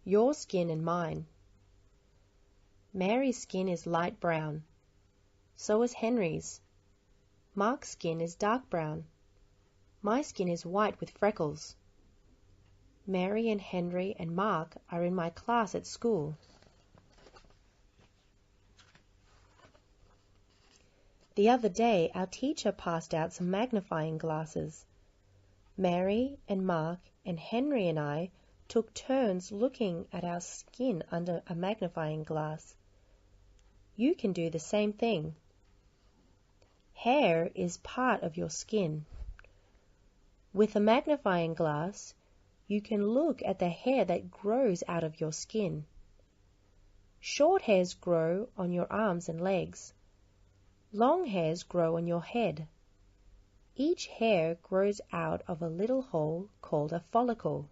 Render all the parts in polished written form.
Your skin and mine. Mary's skin is light brown. So is Henry's. Mark's skin is dark brown. My skin is white with freckles. Mary and Henry and Mark are in my class at school. The other day, our teacher passed out some magnifying glasses. Mary and Mark and Henry and I took turns looking at our skin under a magnifying glass. You can do the same thing. Hair is part of your skin. With a magnifying glass, you can look at the hair that grows out of your skin. Short hairs grow on your arms and legs. Long hairs grow on your head. Each hair grows out of a little hole called a follicle.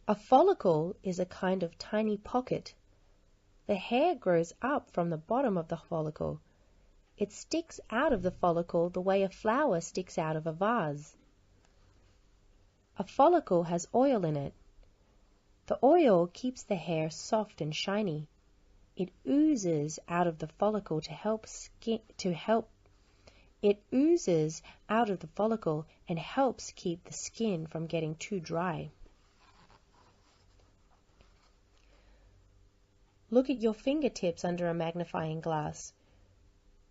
A follicle is a kind of tiny pocket. The hair grows up from the bottom of the follicle. It sticks out of the follicle the way a flower sticks out of a vase. A follicle has oil in it. The oil keeps the hair soft and shiny. It oozes out of the follicle and helps keep the skin from getting too dry. Look at your fingertips under a magnifying glass.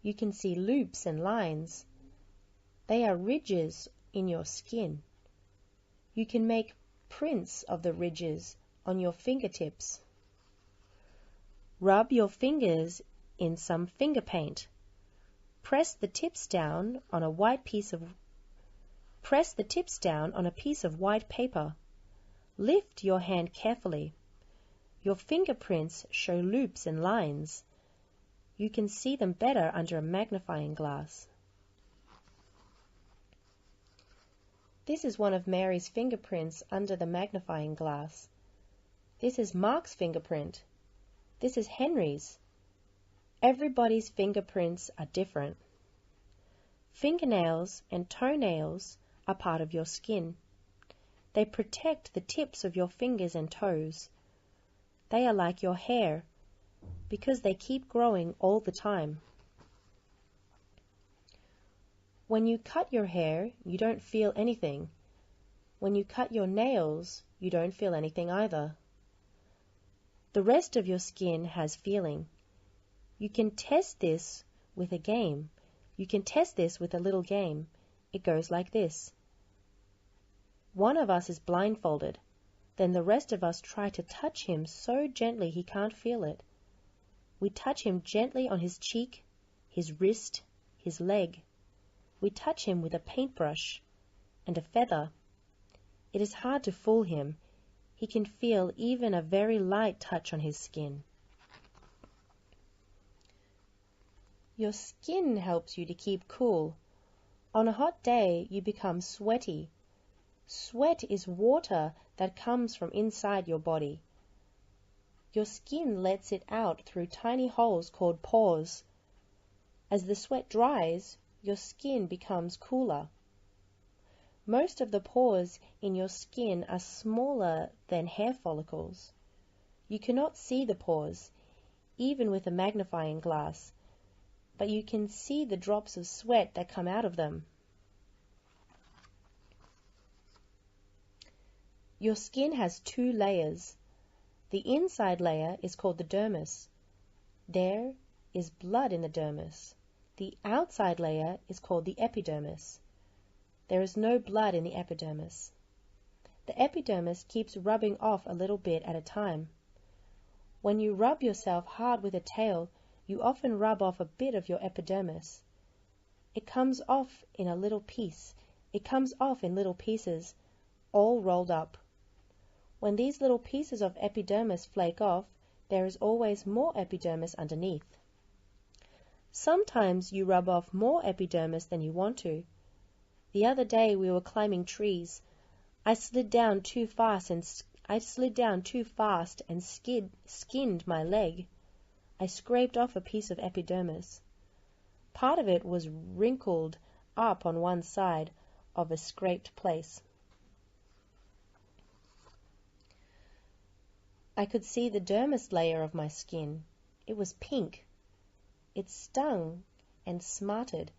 You can see loops and lines. They are ridges in your skin. You can make prints of the ridges on your fingertips. Rub your fingers in some finger paint. Press the tips down on a piece of white paper. Lift your hand carefully. Your fingerprints show loops and lines. You can see them better under a magnifying glass. This is one of Mary's fingerprints under the magnifying glass. This is Mark's fingerprint. This is Henry's. Everybody's fingerprints are different. Fingernails and toenails are part of your skin. They protect the tips of your fingers and toes. They are like your hair because they keep growing all the time. When you cut your hair, you don't feel anything. When you cut your nails, you don't feel anything either. The rest of your skin has feeling. You can test this with a game. You can test this with a little game. It goes like this. One of us is blindfolded. Then the rest of us try to touch him so gently he can't feel it. We touch him gently on his cheek, his wrist, his leg. We touch him with a paintbrush and a feather. It is hard to fool him. He can feel even a very light touch on his skin. Your skin helps you to keep cool. On a hot day, you become sweaty. Sweat is water that comes from inside your body. Your skin lets it out through tiny holes called pores. As the sweat dries, your skin becomes cooler. Most of the pores in your skin are smaller than hair follicles. You cannot see the pores, even with a magnifying glass, but you can see the drops of sweat that come out of them. Your skin has two layers. The inside layer is called the dermis. There is blood in the dermis. The outside layer is called the epidermis. There is no blood in the epidermis. The epidermis keeps rubbing off a little bit at a time. When you rub yourself hard with a tail, you often rub off a bit of your epidermis. It comes off in a little piece. It comes off in little pieces, all rolled up. When these little pieces of epidermis flake off, there is always more epidermis underneath. Sometimes you rub off more epidermis than you want to. The other day we were climbing trees. I slid down too fast and skinned my leg. I scraped off a piece of epidermis. Part of it was wrinkled up on one side of a scraped place. I could see the dermis layer of my skin. It was pink. It stung and smarted,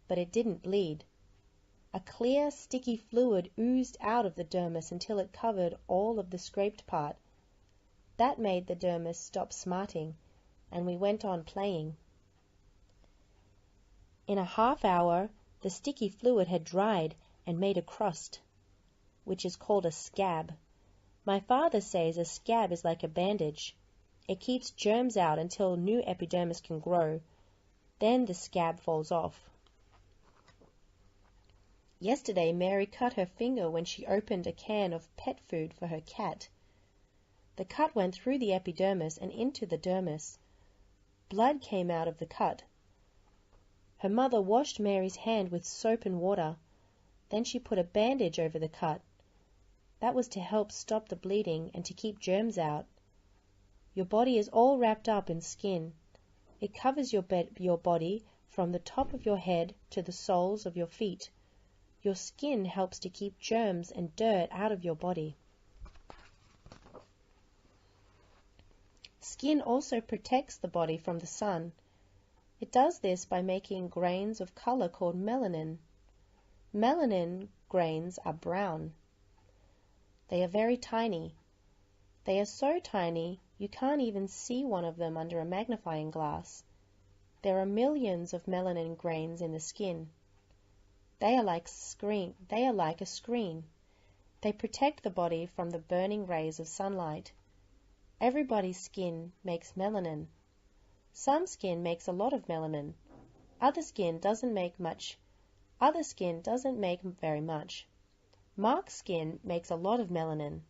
but it didn't bleed. A clear, sticky fluid oozed out of the dermis until it covered all of the scraped part. That made the dermis stop smarting, and we went on playing. In a half hour, the sticky fluid had dried and made a crust, which is called a scab. My father says a scab is like a bandage. It keeps germs out until new epidermis can grow. Then the scab falls off. Yesterday, Mary cut her finger when she opened a can of pet food for her cat. The cut went through the epidermis and into the dermis. Blood came out of the cut. Her mother washed Mary's hand with soap and water. Then she put a bandage over the cut. That was to help stop the bleeding and to keep germs out. Your body is all wrapped up in skin. It covers your body from the top of your head to the soles of your feet. Your skin helps to keep germs and dirt out of your body. Skin also protects the body from the sun. It does this by making grains of color called melanin. Melanin grains are brown. They are very tiny. They are so tiny you can't even see one of them under a magnifying glass. There are millions of melanin grains in the skin. They are like a screen. They protect the body from the burning rays of sunlight. Everybody's skin makes melanin. Some skin makes a lot of melanin. Other skin doesn't make very much. Mark's skin makes a lot of melanin.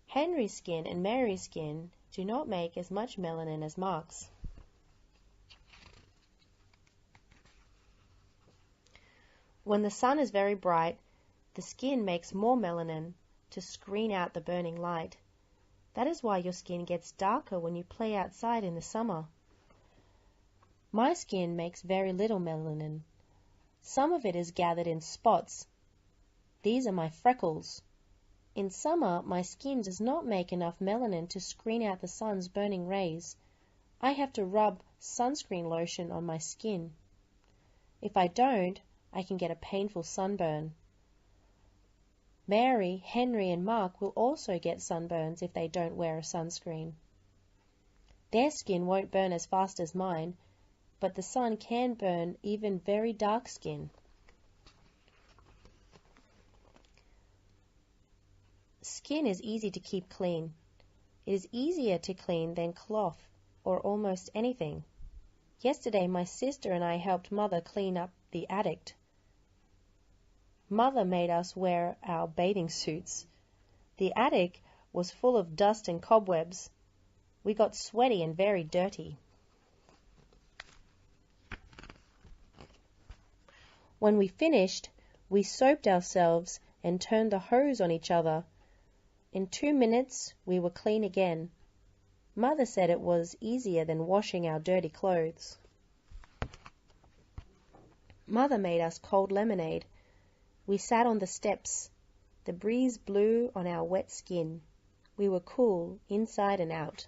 Henry's skin and Mary's skin do not make as much melanin as Mark's. When the sun is very bright, the skin makes more melanin to screen out the burning light. That is why your skin gets darker when you play outside in the summer. My skin makes very little melanin. Some of it is gathered in spots. These are my freckles. In summer, my skin does not make enough melanin to screen out the sun's burning rays. I have to rub sunscreen lotion on my skin. If I don't, I can get a painful sunburn. Mary, Henry, and Mark will also get sunburns if they don't wear a sunscreen. Their skin won't burn as fast as mine, but the sun can burn even very dark skin. Skin is easy to keep clean. It is easier to clean than cloth or almost anything. Yesterday, my sister and I helped Mother clean up the attic. Mother made us wear our bathing suits. The attic was full of dust and cobwebs. We got sweaty and very dirty. When we finished, we soaped ourselves and turned the hose on each other. In 2 minutes, we were clean again. Mother said it was easier than washing our dirty clothes. Mother made us cold lemonade. We sat on the steps. The breeze blew on our wet skin. We were cool inside and out.